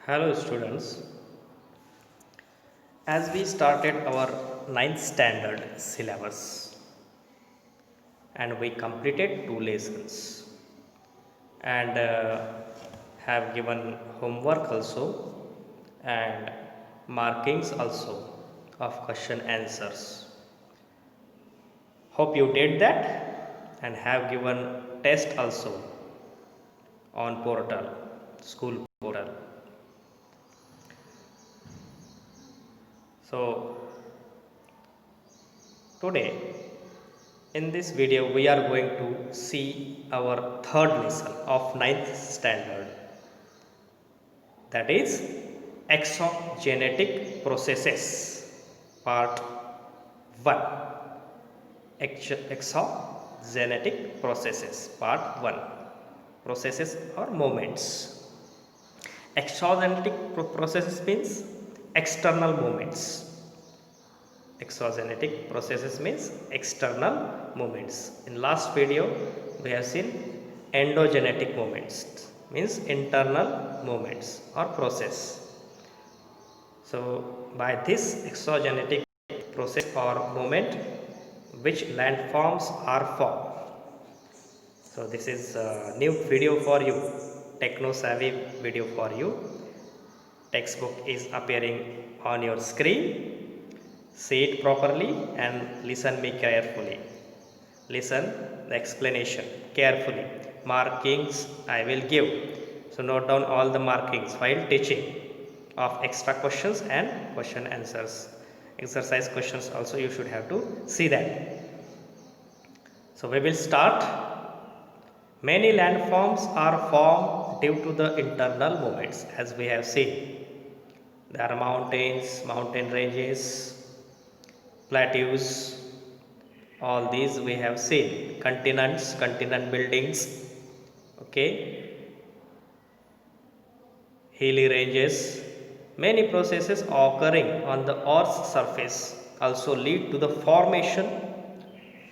Hello students, as we started our ninth standard syllabus and we completed two lessons and have given homework also and markings also of question answers. Hope you did that and have given test also on portal, school portal. So today in this video, we are going to see our third lesson of ninth standard, that is exogenetic processes, part 1. Exogenetic processes, part 1. Processes or movements. Exogenetic processes means external movements. Exogenetic processes means external movements. In last video we have seen endogenetic movements, means internal movements or process. So by this exogenetic process or movement, which landforms are formed. So this is a new video for you, techno savvy video for you. Textbook is appearing on your screen. See it properly and listen me carefully. Listen the explanation carefully. Markings I will give. So note down all the markings while teaching of extra questions and question answers. Exercise questions also you should have to see that. So we will start. Many landforms are formed due to the internal movements, as we have seen. There are mountains, mountain ranges, plateaus, all these we have seen. Continents, continent buildings, okay, hilly ranges. Many processes occurring on the Earth's surface also lead to the formation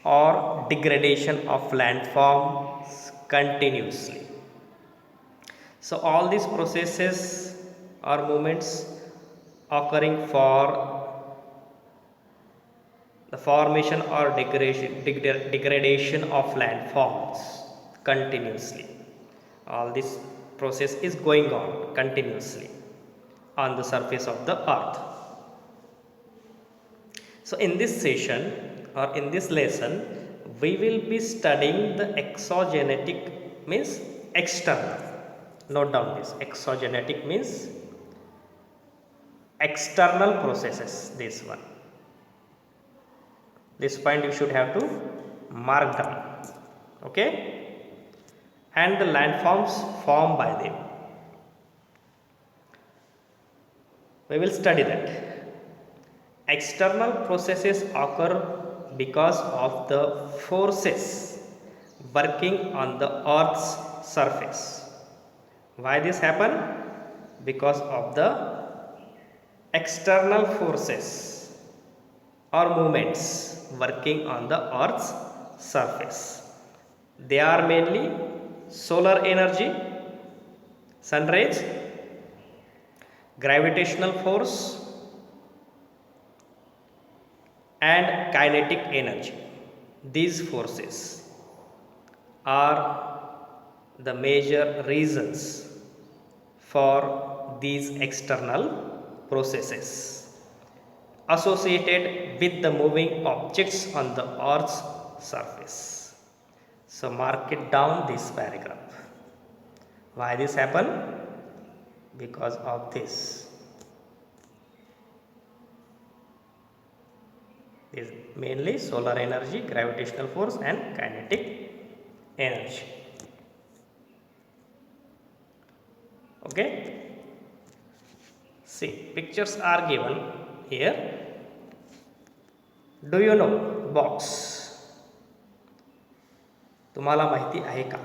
or degradation of landforms continuously. So all these processes or movements occurring for the formation or degradation of landforms continuously. All this process is going on continuously on the surface of the earth. So in this session or in this lesson, we will be studying the exogenetic, means external. Note down this. Exogenetic means external processes. This one. This point you should have to mark down. Okay? And the landforms formed by them. We will study that. External processes occur because of the forces working on the earth's surface. Why this happen? Because of the external forces or movements working on the earth's surface. They are mainly solar energy, sun rays, gravitational force and kinetic energy. These forces are the major reasons for these external processes associated with the moving objects on the earth's surface. So mark it down, this paragraph. Why this happen? Because of this. Is mainly solar energy, gravitational force and kinetic energy. Okay. See, pictures are given here. Do you know box? तुम्हाला माहिती आहे का?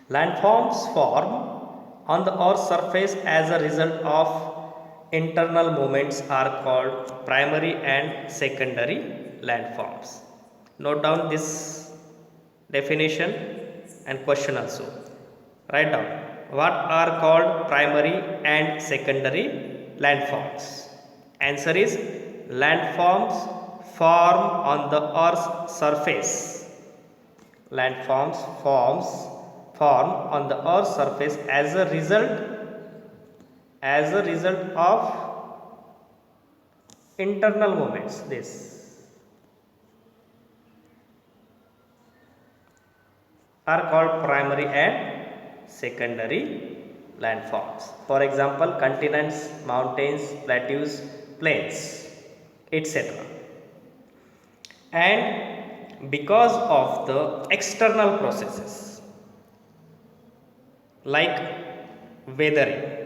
Landforms form on the earth's surface as a result of internal movements are called primary and secondary landforms. Note down this definition and question also. Write down. what are called primary and secondary landforms? Answer is landforms form on the earth's surface. Landforms form on the earth's surface as a result of internal movements. This are called primary and secondary landforms. For example, continents, mountains, plateaus, plains, etc. And because of the external processes like weathering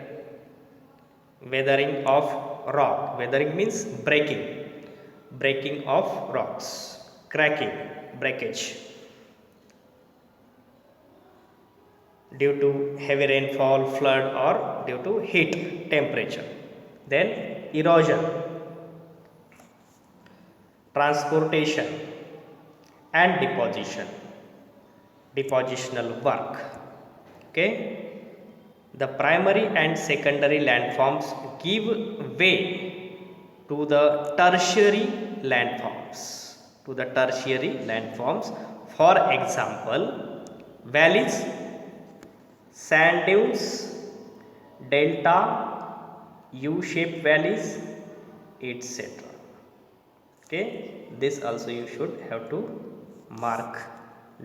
of rock. Weathering means breaking of rocks, cracking, breakage due to heavy rainfall, flood, or due to heat, temperature. Then erosion, transportation and depositional work. Okay, the primary and secondary landforms give way to the tertiary landforms. For example, valleys, sand dunes, delta, U-shaped valleys, etc. Okay, this also you should have to mark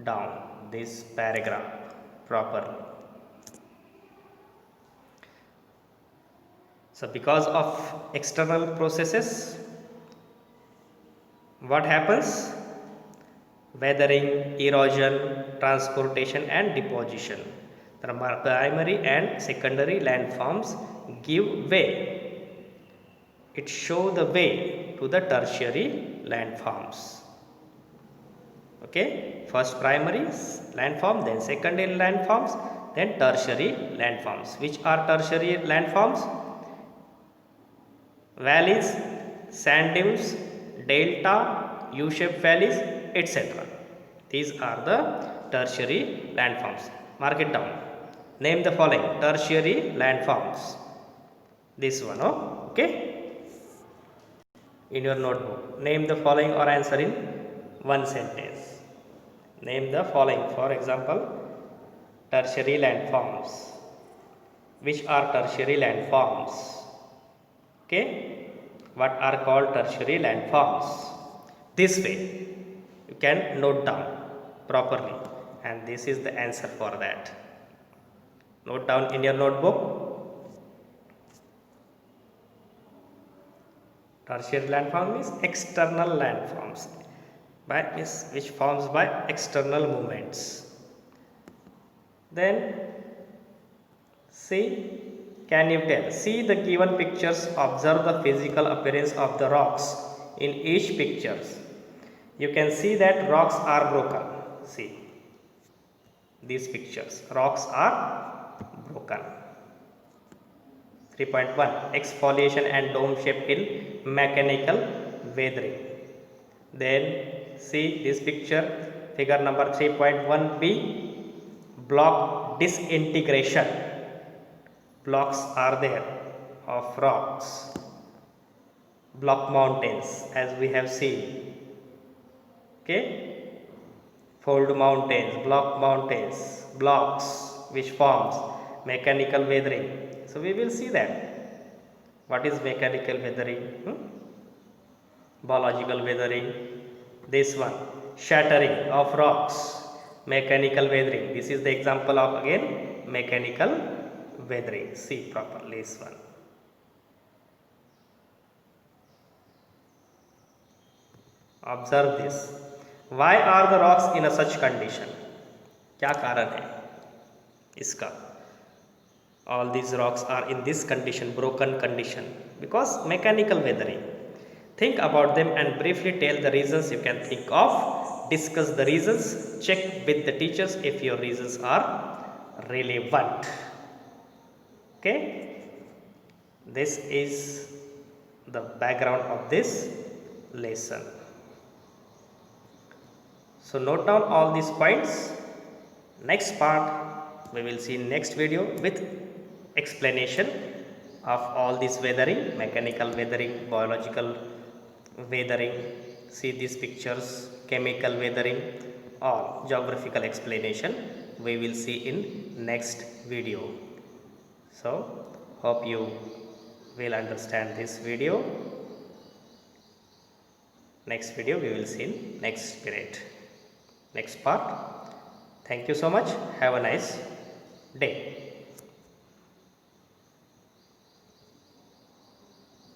down this paragraph properly. So because of external processes, what happens? Weathering, erosion, transportation and deposition. The primary and secondary landforms give way. It show the way to the tertiary landforms. Okay, first primary landform, then secondary landforms, then tertiary landforms. Which are tertiary landforms? Valleys, sand dunes, delta, U-shaped valleys, etc. These are the tertiary landforms. Mark it down. Name the following tertiary landforms. This one, oh, okay. In your notebook, name the following or answer in one sentence. Name the following. For example, tertiary landforms. Which are tertiary landforms? Okay, what are called tertiary landforms? This way you can note down properly, and this is the answer for that. Note down in your notebook. Tertiary landform is external landforms, which forms by external movements. Then see, can you tell? See the given pictures, observe the physical appearance of the rocks in each picture. You can see that rocks are broken. See these pictures, rocks are broken. 3.1 exfoliation and dome shape in mechanical weathering. Then see this picture, figure number 3.1b, block disintegration. Blocks are there of rocks, block mountains as we have seen. Okay, fold mountains, block mountains, blocks which forms mechanical weathering. So we will see that. What is mechanical weathering? Biological weathering. This one, shattering of rocks, mechanical weathering. This is the example of again mechanical weathering. See properly this one. Observe this. Why are the rocks in a such condition? क्या कारण है इसका? All these rocks are in this condition, broken condition, because mechanical weathering. Think about them and briefly tell the reasons you can think of. Discuss the reasons. Check with the teachers if your reasons are relevant. Okay, this is the background of this lesson. So note down all these points. Next part we will see next video with explanation of all this weathering, mechanical weathering, biological weathering, see these pictures, chemical weathering, or geographical explanation we will see in next video. So hope you will understand this video. Next video we will see in next period, next part. Thank you so much. Have a nice day.